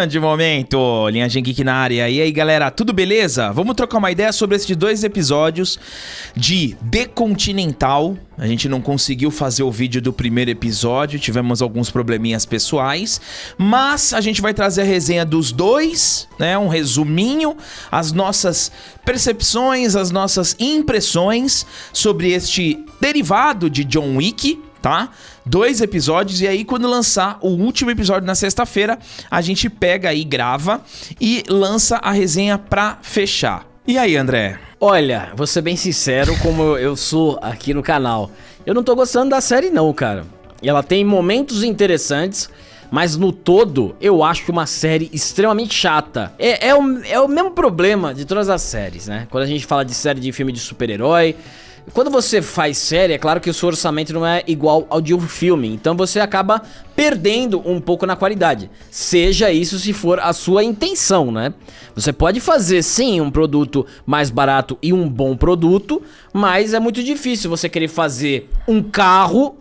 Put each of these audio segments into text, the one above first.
Grande momento, Linhagem Geek na área. E aí, galera, tudo beleza? Vamos trocar uma ideia sobre esses 2 episódios de The Continental. A gente não conseguiu fazer o vídeo do primeiro episódio, tivemos alguns probleminhas pessoais, mas a gente vai trazer a resenha dos 2, né? Um resuminho, as nossas percepções, as nossas impressões sobre este derivado de John Wick, tá? 2 episódios, e aí quando lançar o último episódio na sexta-feira, a gente pega aí, grava e lança a resenha pra fechar. E aí, André? Olha, vou ser bem sincero, como eu sou aqui no canal, eu não tô gostando da série não, cara. Ela tem momentos interessantes, mas no todo, eu acho uma série extremamente chata. É o mesmo problema de todas as séries, né? Quando a gente fala de série de filme de super-herói, quando você faz série, é claro que o seu orçamento não é igual ao de um filme, então você acaba perdendo um pouco na qualidade. Seja isso se for a sua intenção, né? Você pode fazer sim um produto mais barato e um bom produto, mas é muito difícil você querer fazer um carro,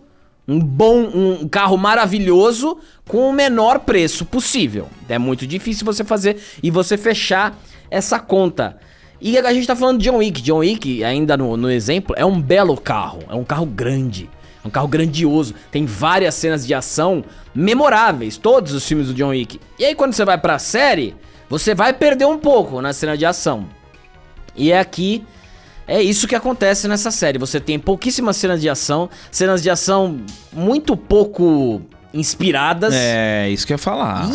um carro maravilhoso com o menor preço possível. É muito difícil você fazer e você fechar essa conta. E a gente tá falando de John Wick. John Wick, ainda no exemplo, é um belo carro. É um carro grande. É um carro grandioso. Tem várias cenas de ação memoráveis. Todos os filmes do John Wick. E aí quando você vai pra série, você vai perder um pouco na cena de ação. E aqui é isso que acontece nessa série. Você tem pouquíssimas cenas de ação muito pouco inspiradas. É, isso que eu ia falar.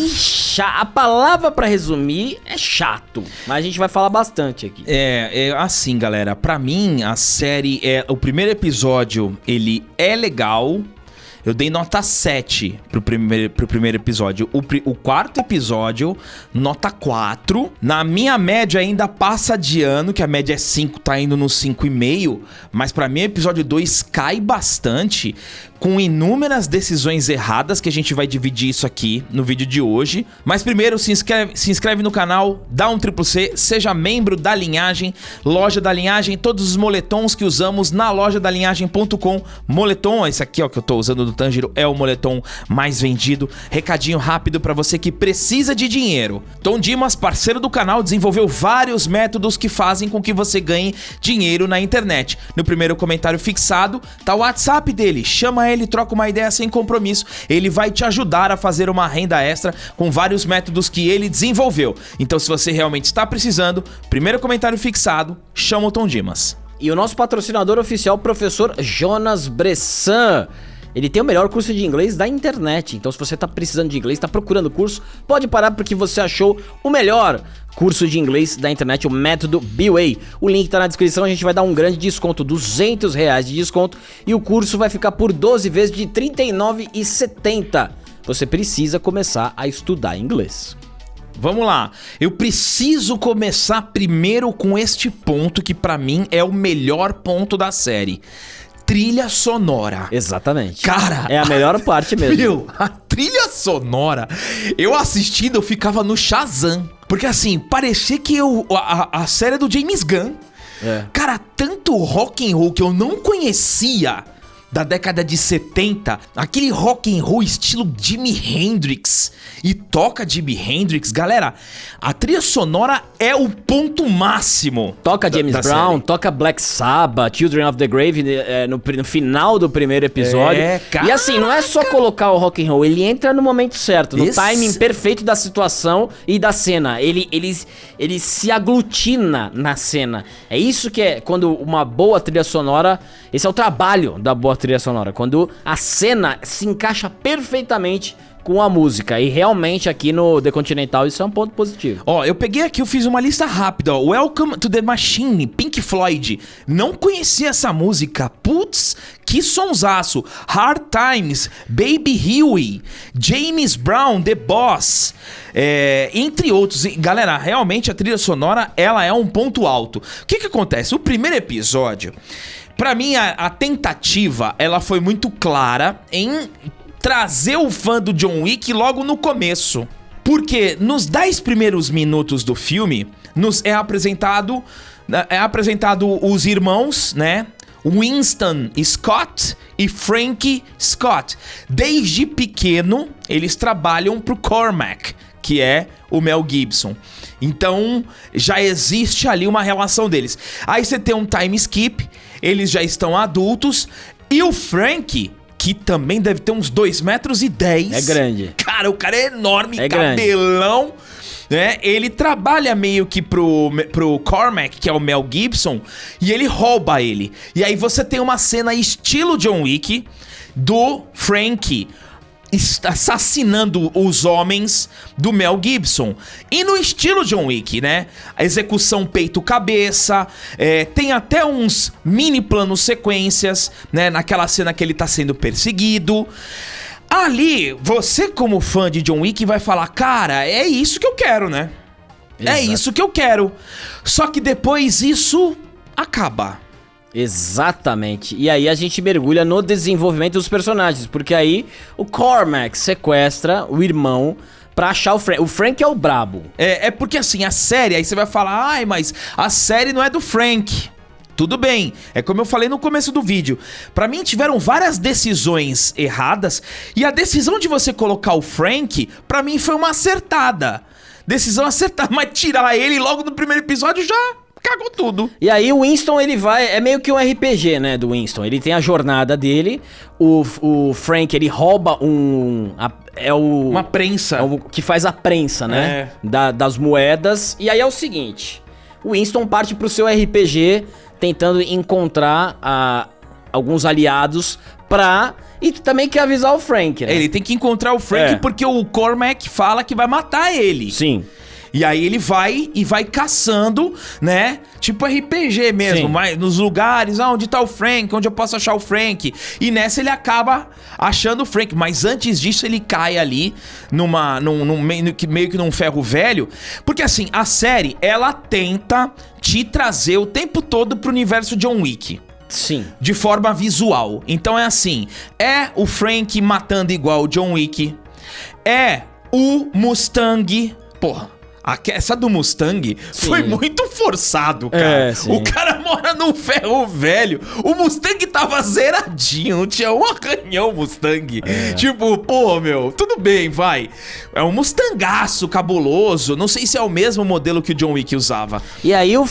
A palavra pra resumir é chato, mas a gente vai falar bastante aqui. Assim, galera, pra mim a série o primeiro episódio, ele é legal. Eu dei nota 7 pro primeiro episódio. O quarto episódio, nota 4. Na minha média ainda passa de ano, que a média é 5, tá indo no 5,5. Mas pra mim o episódio 2 cai bastante, com inúmeras decisões erradas, que a gente vai dividir isso aqui no vídeo de hoje. Mas primeiro, se inscreve no canal, dá um CCC, seja membro da Linhagem, loja da Linhagem, todos os moletons que usamos na loja da linhagem.com. Moletom, esse aqui ó, que eu tô usando do Tanjiro, é o moletom mais vendido. Recadinho rápido pra você que precisa de dinheiro. Tom Dimas, parceiro do canal, desenvolveu vários métodos que fazem com que você ganhe dinheiro na internet. No primeiro comentário fixado tá o WhatsApp dele, chama ele, troca uma ideia sem compromisso. Ele vai te ajudar a fazer uma renda extra com vários métodos que ele desenvolveu. Então, se você realmente está precisando, primeiro comentário fixado, chama o Tom Dimas. E o nosso patrocinador oficial, o professor Jonas Bressan. Ele tem o melhor curso de inglês da internet. Então, se você está precisando de inglês, está procurando curso, pode parar porque você achou o melhor curso de inglês da internet, o método B-Way. O link tá na descrição, a gente vai dar um grande desconto, R$200 de desconto, e o curso vai ficar por 12 vezes de R$ 39,70. Você precisa começar a estudar inglês. Vamos lá, eu preciso começar primeiro com este ponto que pra mim é o melhor ponto da série. Trilha sonora. Exatamente. Cara, é a melhor parte mesmo. Meu, a trilha sonora, eu assistindo, eu ficava no Shazam. Porque assim, parecia que a série é do James Gunn. Cara, tanto rock and roll que eu não conhecia da década de 70, aquele rock and roll estilo Jimi Hendrix, e toca Jimi Hendrix, galera, a trilha sonora é o ponto máximo. Toca James Brown, série. Toca Black Sabbath, Children of the Grave no final do primeiro episódio. E assim, não é só colocar o rock and roll, ele entra no momento certo, no timing perfeito da situação e da cena. Ele se aglutina na cena. É isso que é quando uma boa trilha sonora, esse é o trabalho da boa trilha sonora, quando a cena se encaixa perfeitamente com a música. E realmente aqui no The Continental isso é um ponto positivo. Ó, eu peguei aqui, eu fiz uma lista rápida, ó. Welcome to the Machine, Pink Floyd. Não conhecia essa música. Putz, que sonsaço. Hard Times, Baby Huey, James Brown, The Boss, entre outros. E, galera, realmente a trilha sonora, ela é um ponto alto. O que acontece? O primeiro episódio, pra mim, a tentativa, ela foi muito clara em trazer o fã do John Wick logo no começo. Porque nos 10 primeiros minutos do filme, nos é apresentado os irmãos, né? Winston Scott e Frank Scott. Desde pequeno, eles trabalham pro Cormac, que é o Mel Gibson. Então, já existe ali uma relação deles. Aí você tem um time skip, eles já estão adultos, e o Frank, que também deve ter uns 2,10 metros. É grande. Cara, o cara é enorme, é cabelão. Né? Ele trabalha meio que pro Cormac, que é o Mel Gibson, e ele rouba ele. E aí você tem uma cena estilo John Wick do Frank assassinando os homens do Mel Gibson. E no estilo John Wick, né? A execução peito-cabeça, tem até uns mini planos sequências, né? Naquela cena que ele tá sendo perseguido. Ali, você como fã de John Wick vai falar, cara, é isso que eu quero, né? Exato. É isso que eu quero. Só que depois isso acaba. Exatamente. E aí a gente mergulha no desenvolvimento dos personagens, porque aí o Cormac sequestra o irmão pra achar o Frank. O Frank é o brabo. É porque assim, a série, aí você vai falar, ai, mas a série não é do Frank. Tudo bem, é como eu falei no começo do vídeo. Pra mim tiveram várias decisões erradas, e a decisão de você colocar o Frank, pra mim foi uma acertada. Decisão acertada, mas tirar ele logo no primeiro episódio já cagou tudo. E aí o Winston, ele vai... É meio que um RPG, né, do Winston. Ele tem a jornada dele. O Frank, ele rouba uma prensa. Que faz a prensa, né? Das moedas. E aí é o seguinte. O Winston parte pro seu RPG tentando encontrar alguns aliados e também quer avisar o Frank, né? Ele tem que encontrar o Frank porque o Cormac fala que vai matar ele. Sim. E aí ele vai caçando, né? Tipo RPG mesmo, mas nos lugares, onde tá o Frank, onde eu posso achar o Frank. E nessa ele acaba achando o Frank, mas antes disso ele cai ali meio que num ferro velho. Porque assim, a série, ela tenta te trazer o tempo todo pro universo John Wick. Sim. De forma visual. Então é assim, é o Frank matando igual o John Wick, é o Mustang, porra. Essa do Mustang foi muito forçado, cara. O cara mora num ferro velho. O Mustang tava zeradinho, não tinha um arranhão Mustang. Tipo, pô, meu, tudo bem, vai. É um Mustangaço cabuloso. Não sei se é o mesmo modelo que o John Wick usava. E aí o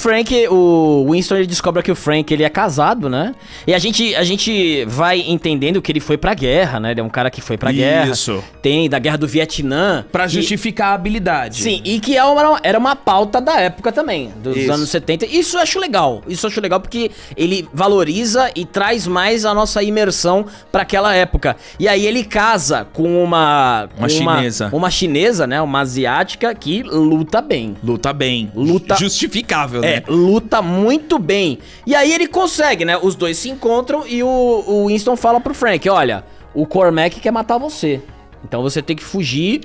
Winston, ele descobre que o Frank, ele é casado, né? E a gente vai entendendo que ele foi pra guerra, né? Ele é um cara que foi pra guerra. Isso. Tem da guerra do Vietnã. Pra justificar a habilidade. Sim, e que era uma pauta da época também, dos anos 70. Isso eu acho legal. Isso eu acho legal porque ele valoriza e traz mais a nossa imersão pra aquela época. E aí ele casa com uma chinesa. Uma chinesa, né? Uma asiática que luta bem. Justificável, né? Luta muito bem. E aí ele consegue, né? Os dois se encontram e o Winston fala pro Frank, olha, o Cormac quer matar você. Então você tem que fugir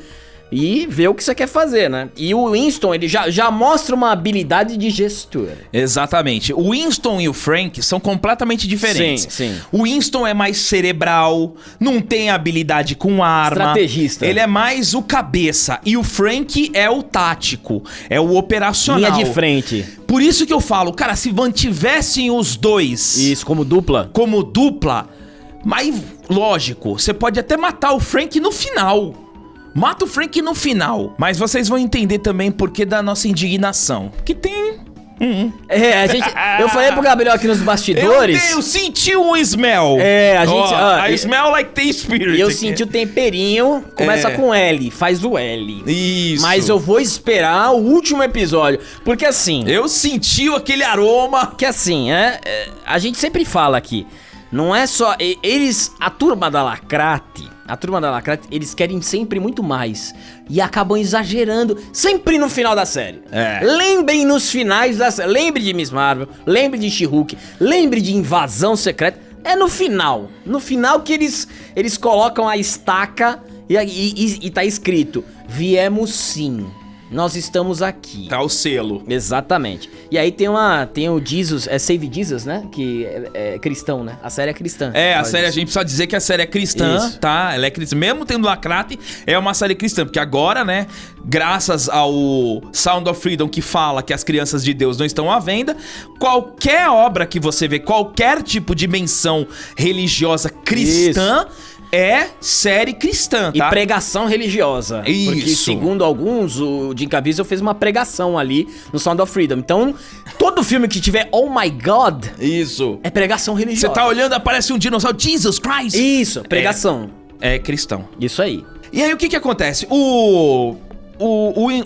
e ver o que você quer fazer, né? E o Winston, ele já mostra uma habilidade de gestor. Exatamente. O Winston e o Frank são completamente diferentes. Sim. O Winston é mais cerebral, não tem habilidade com arma. Estrategista. Ele é mais o cabeça. E o Frank é o tático, é o operacional. Linha de frente. Por isso que eu falo, cara, se mantivessem os dois... Isso, como dupla. Mas, lógico, você pode até matar o Frank no final. Mata o Frank no final. Mas vocês vão entender também por que da nossa indignação. Que tem... Eu falei pro Gabriel aqui nos bastidores. Eu senti um smell. I smell like the spirit. E eu senti o temperinho. Começa com L, faz o L. Isso. Mas eu vou esperar o último episódio. Porque assim... Eu senti aquele aroma. Que assim, a gente sempre fala aqui. Não é só... A turma da Lacrate, eles querem sempre muito mais. E acabam exagerando sempre no final da série. Lembrem nos finais da série. Lembre de Miss Marvel, lembre de She-Hulk, lembre de Invasão Secreta. É no final. No final que eles colocam a estaca e tá escrito: viemos sim. Nós estamos aqui. Tá o selo. Exatamente. E aí tem o Jesus, Save Jesus, né? Que é cristão, né? A série é cristã. A série, a gente precisa dizer que a série é cristã, tá? Ela é cristã. Mesmo tendo Lacrate, é uma série cristã. Porque agora, né? Graças ao Sound of Freedom, que fala que as crianças de Deus não estão à venda, qualquer obra que você vê, qualquer tipo de menção religiosa cristã... é série cristã, tá? E pregação religiosa. Isso. Porque, segundo alguns, o Jim Caviezel fez uma pregação ali no Sound of Freedom. Então, todo filme que tiver Oh My God Isso. é pregação religiosa. Você tá olhando, aparece um dinossauro, Jesus Christ. Isso, pregação. É cristão. Isso aí. E aí, o que acontece? O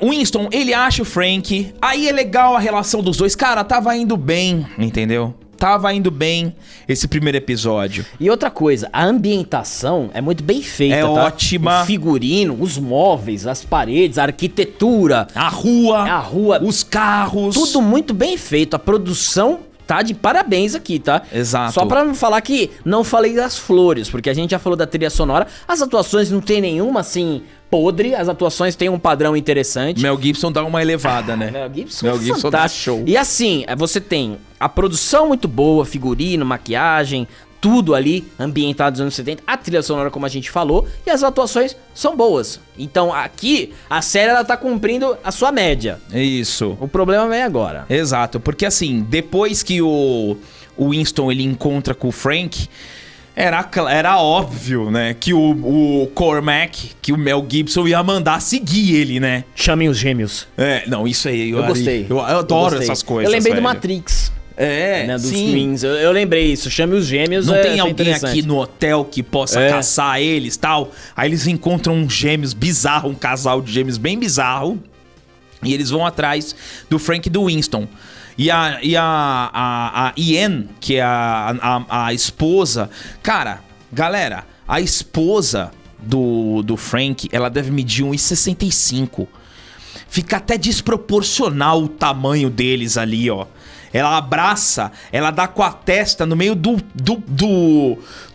Winston, ele acha o Frank, aí é legal a relação dos dois. Cara, tava indo bem, entendeu? Tava indo bem esse primeiro episódio. E outra coisa, a ambientação é muito bem feita, É tá? ótima. O figurino, os móveis, as paredes, a arquitetura, A a rua, os carros. tudo muito bem feito. A produção tá de parabéns aqui, tá? Exato. Só pra não falar que não falei das flores, porque a gente já falou da trilha sonora. As atuações não tem nenhuma, assim, podre. As atuações têm um padrão interessante. Mel Gibson dá uma elevada, né? Mel Gibson, Mel Gibson dá fantástico. show. E assim, você tem a produção muito boa, figurino, maquiagem, tudo ali ambientado nos anos 70, a trilha sonora como a gente falou, e as atuações são boas. Então aqui, a série ela tá cumprindo a sua média. Isso. O problema vem agora. Exato, porque assim, depois que o Winston ele encontra com o Frank, era óbvio, né, que o Cormac, que o Mel Gibson ia mandar seguir ele, né? Chamem os gêmeos. Não, isso aí. Eu gostei. Eu adoro gostei. essas coisas. Eu lembrei do velho. Matrix. Né, dos sim. Twins. Eu lembrei isso. Chame os gêmeos. Não tem foi alguém interessante. aqui no hotel que possa caçar eles e tal. Aí eles encontram um gêmeos bizarro, um casal de gêmeos bem bizarro. E eles vão atrás do Frank e do Winston. E a Ian, que é a esposa... Cara, galera, a esposa do Frank, ela deve medir 1,65. Fica até desproporcional o tamanho deles ali, ó. Ela abraça, ela dá com a testa no meio do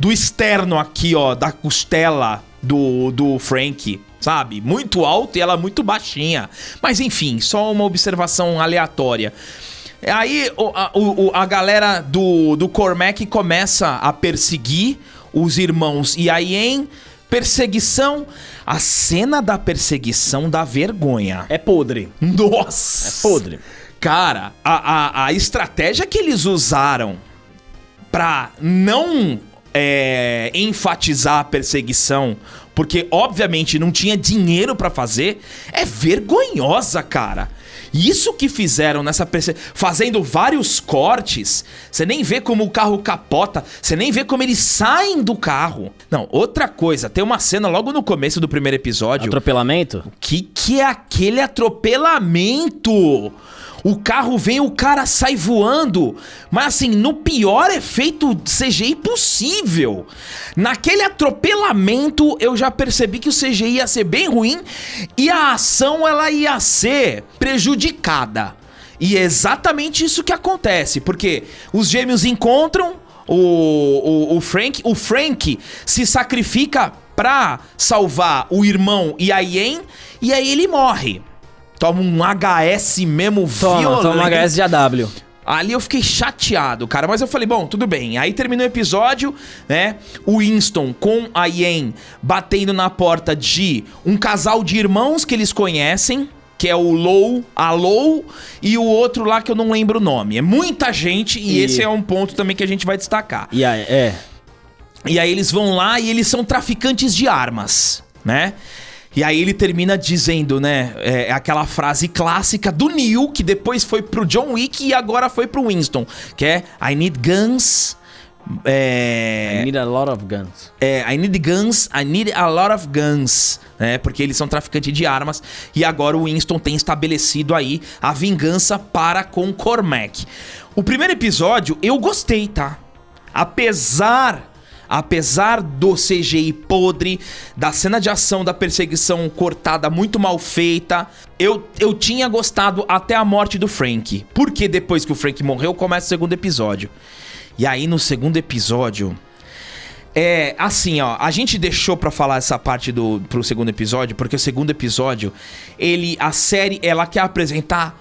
externo aqui, ó, da costela do Frank, sabe? Muito alto e ela muito baixinha. Mas enfim, só uma observação aleatória. Aí a galera do Cormac começa a perseguir os irmãos e a Ian. Perseguição. A cena da perseguição dá vergonha. É podre. Nossa! É podre. Cara, a estratégia que eles usaram pra não enfatizar a perseguição, porque obviamente não tinha dinheiro pra fazer, é vergonhosa, cara. Isso que fizeram nessa perseguição, fazendo vários cortes, você nem vê como o carro capota, você nem vê como eles saem do carro. Não, outra coisa, tem uma cena logo no começo do primeiro episódio. Atropelamento? Que é aquele atropelamento? O carro vem, o cara sai voando. Mas assim, no pior efeito CGI possível. Naquele atropelamento, eu já percebi que o CGI ia ser bem ruim. E a ação, ela ia ser prejudicada. E é exatamente isso que acontece. Porque os gêmeos encontram o Frank. O Frank se sacrifica pra salvar o irmão e a Ian. E aí ele morre. Toma um HS mesmo violento. Toma um HS de AW. Ali eu fiquei chateado, cara. Mas eu falei, bom, tudo bem. Aí terminou o episódio, né? O Winston com a Ian batendo na porta de um casal de irmãos que eles conhecem, que é a Lou e o outro lá que eu não lembro o nome. É muita gente e esse é um ponto também que a gente vai destacar. E aí, E aí eles vão lá e eles são traficantes de armas, né? E aí ele termina dizendo, né, aquela frase clássica do Neo, que depois foi pro John Wick e agora foi pro Winston, que é I need guns... I need a lot of guns. I need guns, I need a lot of guns, né, porque eles são traficantes de armas e agora o Winston tem estabelecido aí a vingança para com Cormac. O primeiro episódio eu gostei, tá? Apesar do CGI podre, da cena de ação, da perseguição cortada muito mal feita, eu tinha gostado até a morte do Frank. Porque depois que o Frank morreu, começa o segundo episódio. E aí no segundo episódio... assim, ó, a gente deixou pra falar essa parte pro segundo episódio, porque o segundo episódio, a série, ela quer apresentar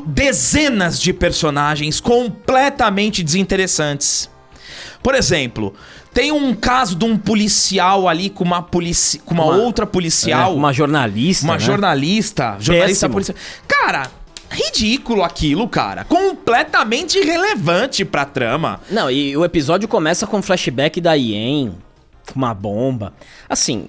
dezenas de personagens completamente desinteressantes. Por exemplo, tem um caso de um policial ali com uma outra policial. Uma jornalista. Uma jornalista Péssimo. policial. Cara, ridículo aquilo, cara. Completamente irrelevante pra trama. Não, e o episódio começa com um flashback da Ian. uma bomba. Assim,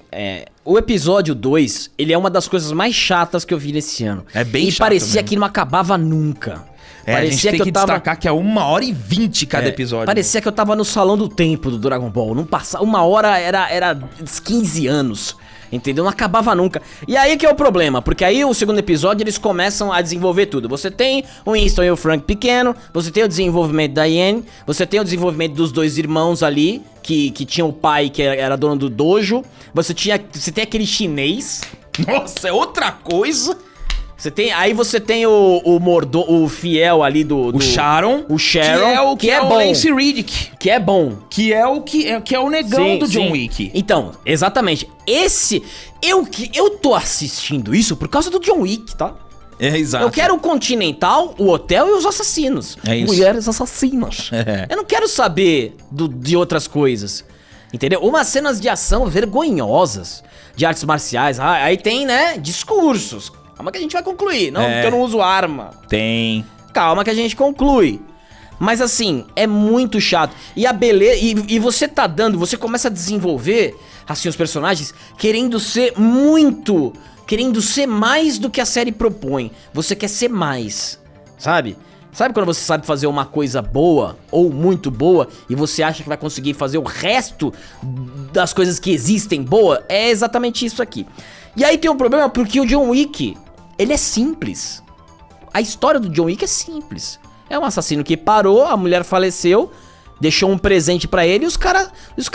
o episódio 2, ele é uma das coisas mais chatas que eu vi nesse ano. É bem chato. E parecia mesmo que não acabava nunca. Parecia a gente tem que destacar que é 1h20 cada episódio. Parecia que eu tava no salão do tempo do Dragon Ball. Não passava, 1 hora era 15 anos. Entendeu? Não acabava nunca. E aí que é o problema, porque aí o segundo episódio eles começam a desenvolver tudo. Você tem o Winston e o Frank pequeno, você tem o desenvolvimento da Yen, você tem o desenvolvimento dos dois irmãos ali, que tinha o pai que era dono do dojo. Você tem aquele chinês. Nossa, é outra coisa. Aí você tem o fiel ali do Sharon. O Sharon. Que é bom. O Lance Reddick. Que é bom. Que é o negão do John Wick. Então, exatamente. Eu tô assistindo isso por causa do John Wick, tá? É, exato. Eu quero o Continental, o hotel e os assassinos. É isso. Mulheres assassinas. Eu não quero saber de outras coisas. Entendeu? Umas cenas de ação vergonhosas. De artes marciais. Aí tem, né, discursos. Calma que a gente vai concluir. Não, porque eu não uso arma. Tem. Calma que a gente conclui. Mas assim, é muito chato. E a beleza. E você você começa a desenvolver, assim, os personagens querendo ser muito. Querendo ser mais do que a série propõe. Você quer ser mais. Sabe? Sabe quando você sabe fazer uma coisa boa ou muito boa e você acha que vai conseguir fazer o resto das coisas que existem boa? É exatamente isso aqui. E aí tem um problema porque o John Wick, ele é simples. A história do John Wick é simples. É um assassino que parou, a mulher faleceu, deixou um presente pra ele e os cara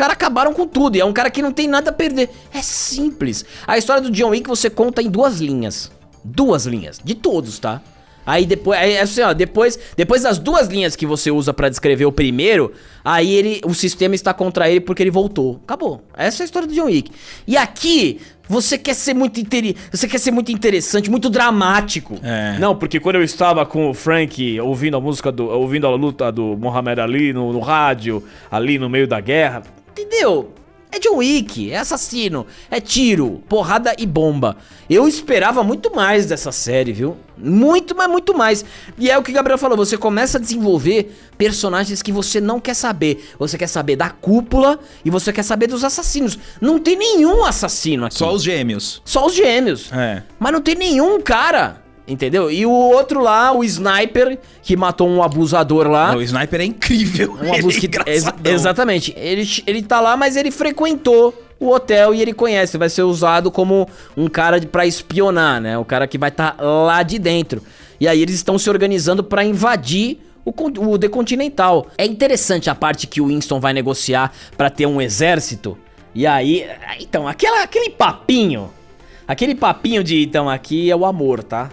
acabaram com tudo. E é um cara que não tem nada a perder. É simples. A história do John Wick você conta em 2 linhas. 2 linhas. De todos, tá? Aí depois, assim, ó, depois das 2 linhas que você usa pra descrever o primeiro, aí o sistema está contra ele porque ele voltou. Acabou. Essa é a história do John Wick. E aqui, você quer ser muito interessante, muito dramático. Não, porque quando eu estava com o Frank ouvindo a luta do Muhammad Ali no rádio, ali no meio da guerra, entendeu? É John Wick, é assassino, é tiro, porrada e bomba. Eu esperava muito mais dessa série, viu? Muito, mas muito mais. E é o que o Gabriel falou, você começa a desenvolver personagens que você não quer saber. Você quer saber da cúpula e você quer saber dos assassinos. Não tem nenhum assassino aqui. Só os gêmeos. Só os gêmeos. Mas não tem nenhum cara. Entendeu? E o outro lá, o Sniper, que matou um abusador lá. O Sniper é incrível. Exatamente. Ele tá lá, mas ele frequentou o hotel e ele conhece. Vai ser usado como um cara pra espionar, né? O cara que vai estar lá de dentro. E aí eles estão se organizando pra invadir o The Continental. É interessante a parte que o Winston vai negociar pra ter um exército. E aí... Então, aquele papinho... Aquele papinho de, então, aqui é o amor, tá?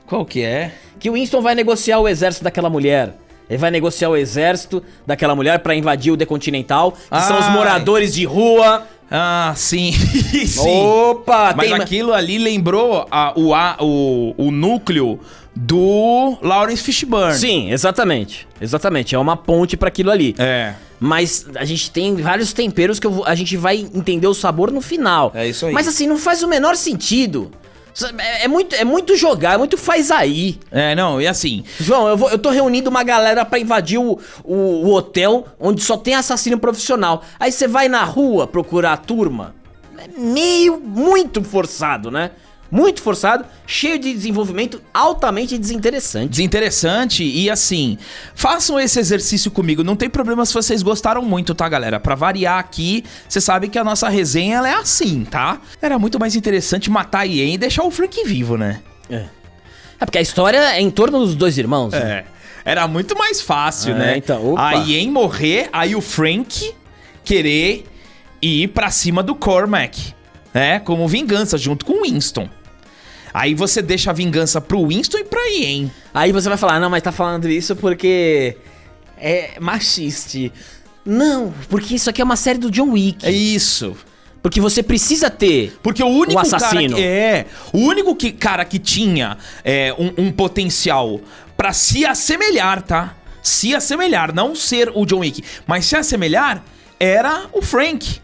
Qual que é? Que o Winston vai negociar o exército daquela mulher. Ele vai negociar o exército daquela mulher pra invadir o The Continental, que são os moradores de rua. Ah, sim. Sim. Opa! Mas aquilo ali lembrou o núcleo do Lawrence Fishburne. Sim, exatamente. Exatamente. É uma ponte pra aquilo ali. Mas a gente tem vários temperos que a gente vai entender o sabor no final. É isso aí. Mas assim, não faz o menor sentido. É muito jogar, é muito faz aí. Não, e assim... João, eu tô reunindo uma galera pra invadir o hotel onde só tem assassino profissional. Aí você vai na rua procurar a turma. É muito forçado, né? Muito forçado, cheio de desenvolvimento, altamente desinteressante. Desinteressante e assim, façam esse exercício comigo. Não tem problema se vocês gostaram muito, tá, galera? Pra variar aqui, você sabe que a nossa resenha, ela é assim, tá? Era muito mais interessante matar a Yen e deixar o Frank vivo, né? É porque a história é em torno dos 2 irmãos. Né? Era muito mais fácil, né? Então, opa. A Yen morrer, aí o Frank querer ir pra cima do Cormac, como vingança, junto com o Winston. Aí você deixa a vingança pro Winston e pra Yen. Aí você vai falar, não, mas tá falando isso porque é machista. Não, porque isso aqui é uma série do John Wick. É isso. Porque você precisa ter porque o único assassino. O único cara que tinha um potencial pra se assemelhar, tá? Se assemelhar, não ser o John Wick, mas se assemelhar, era o Frank.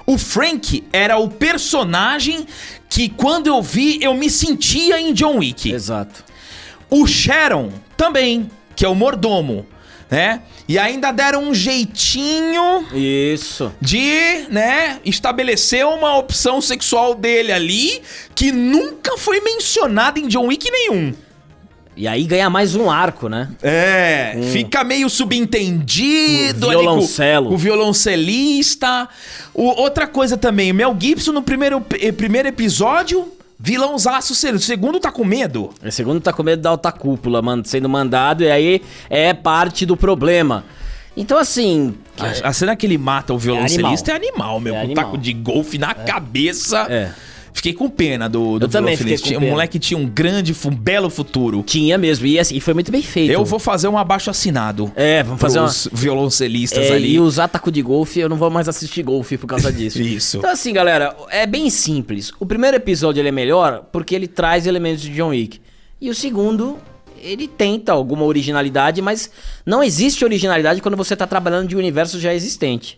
O Frank era o personagem que quando eu vi, eu me sentia em John Wick. Exato. O Sharon também, que é o mordomo, né? E ainda deram um jeitinho Isso. de, né, estabelecer uma opção sexual dele ali que nunca foi mencionada em John Wick nenhum. E aí ganha mais um arco, né? Fica meio subentendido O violoncelo. ali com o violoncelista. Outra coisa também, Mel Gibson no primeiro episódio, vilãozaço, o segundo tá com medo. O segundo tá com medo da alta cúpula, sendo mandado, e aí é parte do problema. Então, assim... A cena que ele mata o violoncelista é animal, meu. É Com um animal. taco de golfe na cabeça. Fiquei com pena do Eu também fiquei violoncelista. com O pena. moleque tinha um belo futuro. Tinha mesmo, e assim, foi muito bem feito. Eu vou fazer um abaixo-assinado. Vamos fazer pros violoncelistas ali. E usar taco de golfe, eu não vou mais assistir golfe por causa disso. Isso. Então assim, galera, é bem simples. O primeiro episódio ele é melhor porque ele traz elementos de John Wick. E o segundo, ele tenta alguma originalidade, mas não existe originalidade quando você tá trabalhando de um universo já existente.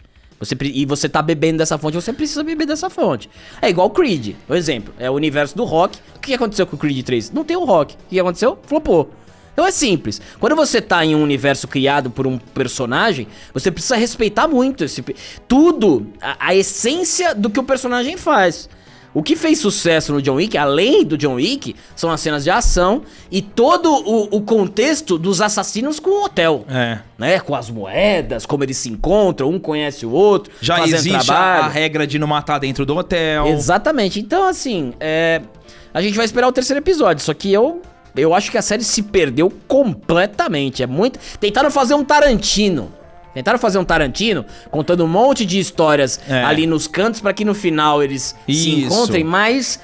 E você tá bebendo dessa fonte, você precisa beber dessa fonte. É igual o Creed, por exemplo. É o universo do rock. O que aconteceu com o Creed 3? Não tem o rock. O que aconteceu? Flopou. Então é simples. Quando você tá em um universo criado por um personagem, você precisa respeitar muito tudo, a essência do que o personagem faz. O que fez sucesso no John Wick, além do John Wick, são as cenas de ação e todo o contexto dos assassinos com o hotel. Né? Com as moedas, como eles se encontram, um conhece o outro, já fazendo existe trabalho. a regra de não matar dentro do hotel. Exatamente. Então, assim, a gente vai esperar o terceiro episódio, só que eu acho que a série se perdeu completamente. Tentaram fazer um Tarantino. Contando um monte de histórias ali nos cantos pra que no final eles se encontrem, mas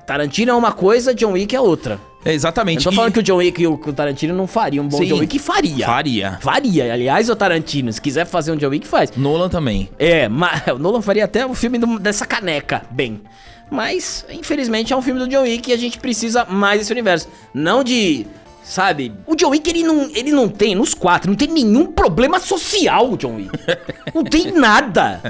Tarantino é uma coisa, John Wick é outra. Exatamente. Eu tô falando que o John Wick e o Tarantino não fariam um bom John Wick, faria. Faria. Aliás, o Tarantino, se quiser fazer um John Wick, faz. Nolan também. Mas o Nolan faria até o filme dessa caneca, bem. Mas, infelizmente, é um filme do John Wick e a gente precisa mais desse universo. Não de... Sabe? O John Wick, ele não tem, nos 4, não tem nenhum problema social, o John Wick. Não tem nada.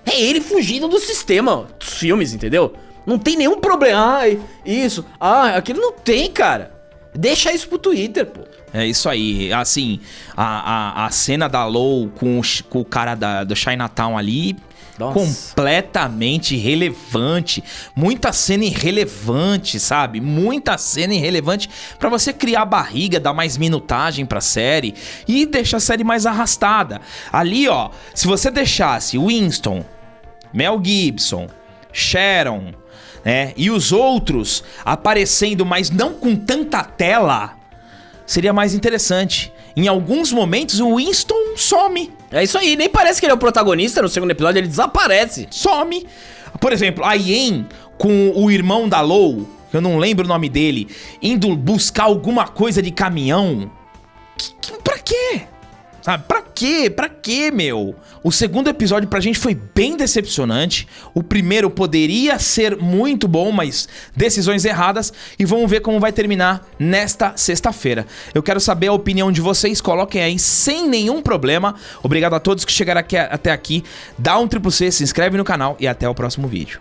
É ele fugindo do sistema dos filmes, entendeu? Não tem nenhum problema. Isso. Aquilo não tem, cara. Deixa isso pro Twitter, pô. É isso aí. Assim, a cena da Low com o cara do Chinatown ali... Nossa. Completamente irrelevante. Muita cena irrelevante, sabe? Muita cena irrelevante pra você criar barriga, dar mais minutagem pra série e deixar a série mais arrastada. Ali, ó, se você deixasse Winston, Mel Gibson, Sharon, né, e os outros aparecendo, mas não com tanta tela, seria mais interessante. Em alguns momentos o Winston some. É isso aí, nem parece que ele é o protagonista. No segundo episódio ele desaparece. Some. Por exemplo, a Yen com o irmão da Low, que eu não lembro o nome dele, indo buscar alguma coisa de caminhão. Pra quê? Sabe, pra quê? Pra quê, meu? O segundo episódio pra gente foi bem decepcionante. O primeiro poderia ser muito bom, mas decisões erradas. E vamos ver como vai terminar nesta sexta-feira. Eu quero saber a opinião de vocês. Coloquem aí sem nenhum problema. Obrigado a todos que chegaram até aqui. Dá um triplo C, se inscreve no canal e até o próximo vídeo.